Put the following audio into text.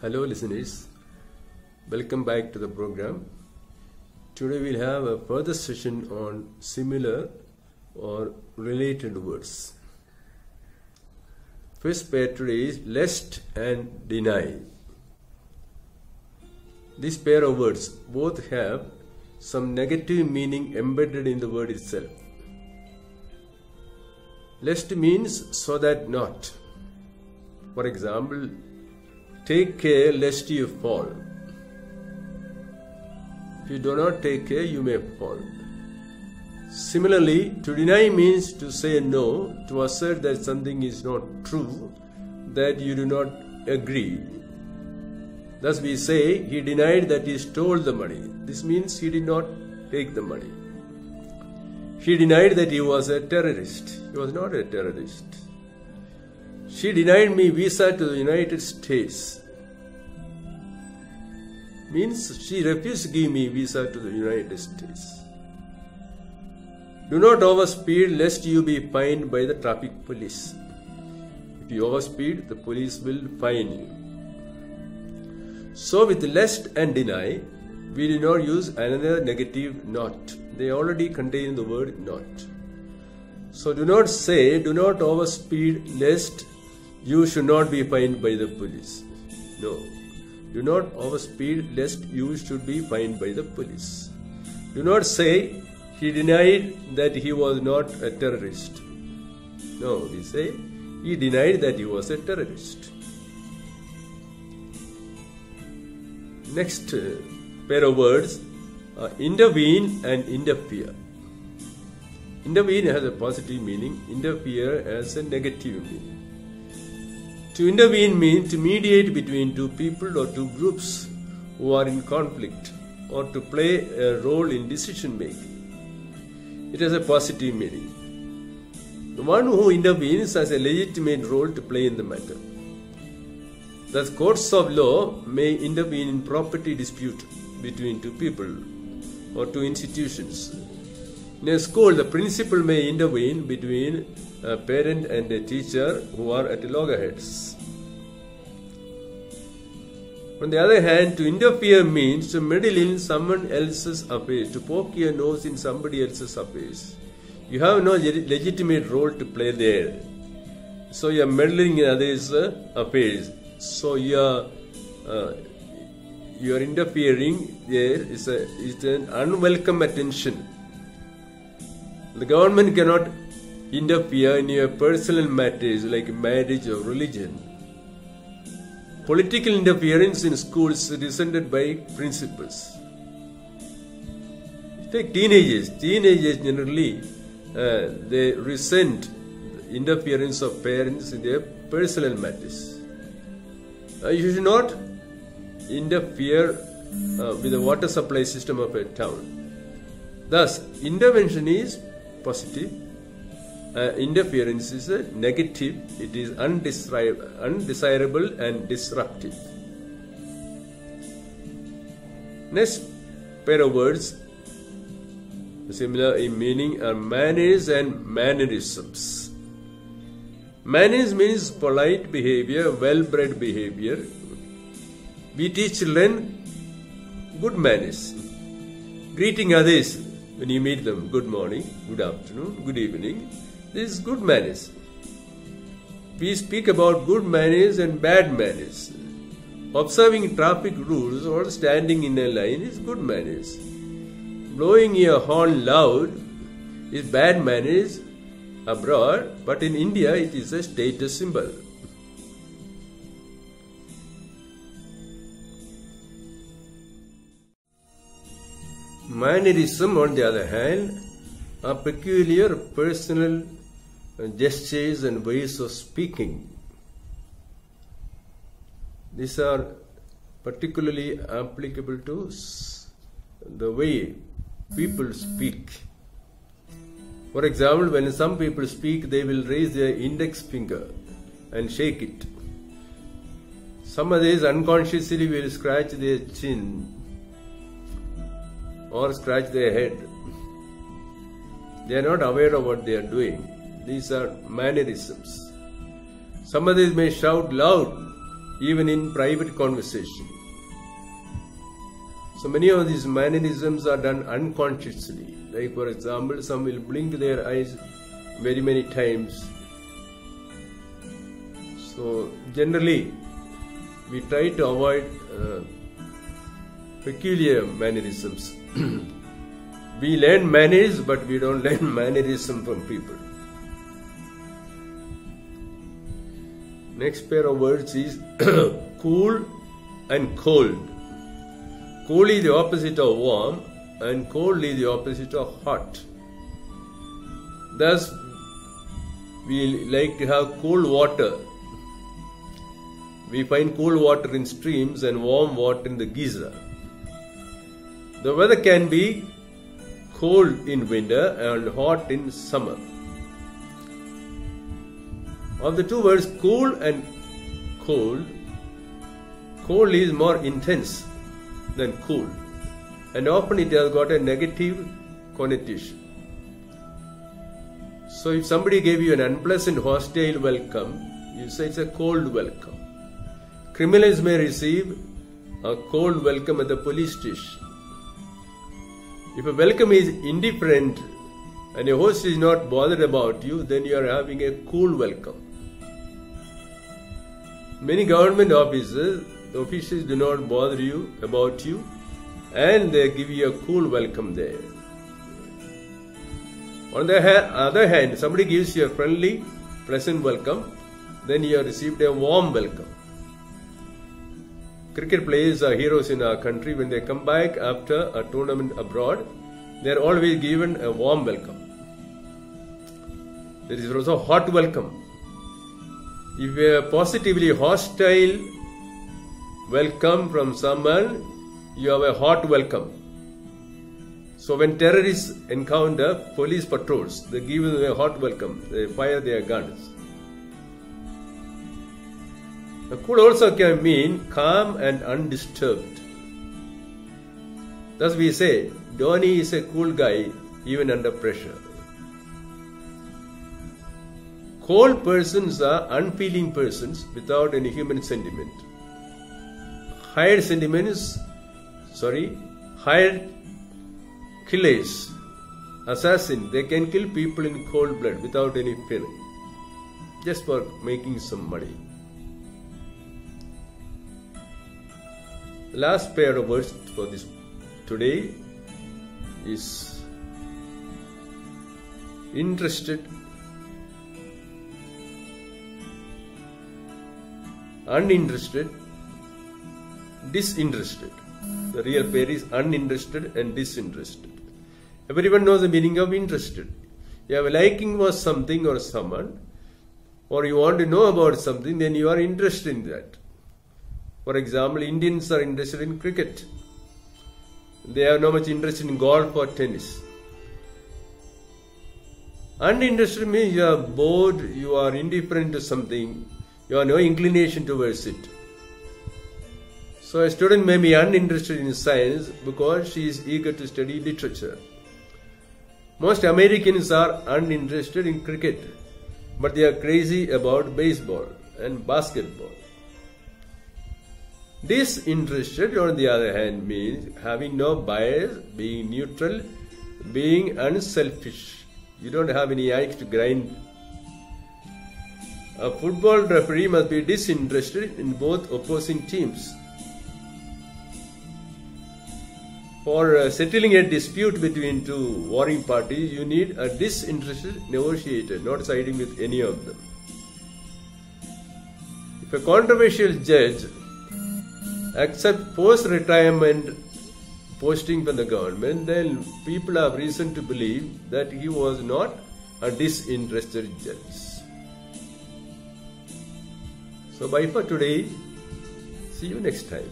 Hello listeners, welcome back to the program. Today we'll have a further session on similar or related words. First pair today is lest and deny. This pair of words both have some negative meaning embedded in the word itself. Lest means so that not. For example, take care lest you fall. If you do not take care, you may fall. Similarly, to deny means to say no, to assert that something is not true, that you do not agree. Thus we say, he denied that he stole the money. This means he did not take the money. He denied that he was a terrorist. He was not a terrorist. She denied me visa to the United States. Means she refused to give me visa to the United States. Do not overspeed lest you be fined by the traffic police. If you overspeed, the police will fine you. So with lest and deny, we do not use another negative not. They already contain the word not. So do not say, do not overspeed lest you should not be fined by the police. No. Do not overspeed lest you should be fined by the police. Do not say, he denied that he was not a terrorist. No, we say, he denied that he was a terrorist. Next pair of words are intervene and interfere. Intervene has a positive meaning, interfere has a negative meaning. To intervene means to mediate between two people or two groups who are in conflict, or to play a role in decision making. It has a positive meaning. The one who intervenes has a legitimate role to play in the matter. Thus, courts of law may intervene in property dispute between two people or two institutions. In a school, the principal may intervene between a parent and a teacher who are at loggerheads. On the other hand, to interfere means to meddle in someone else's affairs, to poke your nose in somebody else's affairs. You have no legitimate role to play there. So you are meddling in others' affairs. So you are interfering there is an unwelcome attention. The government cannot interfere in your personal matters like marriage or religion. Political interference in schools is resented by principals. Take teenagers. Teenagers generally they resent the interference of parents in their personal matters. You should not interfere with the water supply system of a town. Thus, intervention is positive. Interference is a negative. It is undesirable and disruptive. Next pair of words, similar in meaning, are manners and mannerisms. Manners means polite behavior, well-bred behavior. We teach children good manners. Greeting others when you meet them, good morning, good afternoon, good evening. This is good manners. We speak about good manners and bad manners. Observing traffic rules or standing in a line is good manners. Blowing your horn loud is bad manners abroad, but in India it is a status symbol. Mannerism, on the other hand, are peculiar personal gestures and ways of speaking. These are particularly applicable to the way people speak. For example, when some people speak, they will raise their index finger and shake it. Some others unconsciously will scratch their chin or scratch their head. They are not aware of what they are doing. These are mannerisms. Some others may shout loud even in private conversation. So many of these mannerisms are done unconsciously. Like for example, some will blink their eyes very many times. So generally, we try to avoid peculiar mannerisms. We learn manners, but we don't learn mannerism from people. Next pair of words is cool and cold. Cool is the opposite of warm, and cold is the opposite of hot. Thus, we like to have cool water. We find cool water in streams and warm water in the geyser. The weather can be cold in winter and hot in summer. Of the two words cool and cold, cold is more intense than cool, and often it has got a negative connotation. So if somebody gave you an unpleasant, hostile welcome, you say it's a cold welcome. Criminals may receive a cold welcome at the police station. If a welcome is indifferent and your host is not bothered about you, then you are having a cool welcome. Many government officers do not bother you about you, and they give you a cool welcome there. On the other hand, somebody gives you a friendly, pleasant welcome, then you have received a warm welcome. Cricket players are heroes in our country. When they come back after a tournament abroad, they are always given a warm welcome. There is also a hot welcome. If you have positively hostile welcome from someone, you have a hot welcome. So when terrorists encounter police patrols, they give them a hot welcome. They fire their guns. Cool also can mean calm and undisturbed. Thus we say, Dhoni is a cool guy even under pressure. Cold persons are unfeeling persons without any human sentiment. Hired killers, assassins, they can kill people in cold blood without any feeling, just for making some money. Last pair of words for this today is interested, uninterested, disinterested. The real pair is uninterested and disinterested. Everyone knows the meaning of interested. You have a liking for something or someone, or you want to know about something, then you are interested in that. For example, Indians are interested in cricket. They have no much interest in golf or tennis. Uninterested means you are bored, you are indifferent to something, you have no inclination towards it. So a student may be uninterested in science because she is eager to study literature. Most Americans are uninterested in cricket, but they are crazy about baseball and basketball. Disinterested, on the other hand, means having no bias, being neutral, being unselfish. You don't have any axe to grind. A football referee must be disinterested in both opposing teams. For settling a dispute between two warring parties, you need a disinterested negotiator, not siding with any of them. If a controversial judge accepts post-retirement posting from the government, then people have reason to believe that he was not a disinterested judge. So bye for today. See you next time.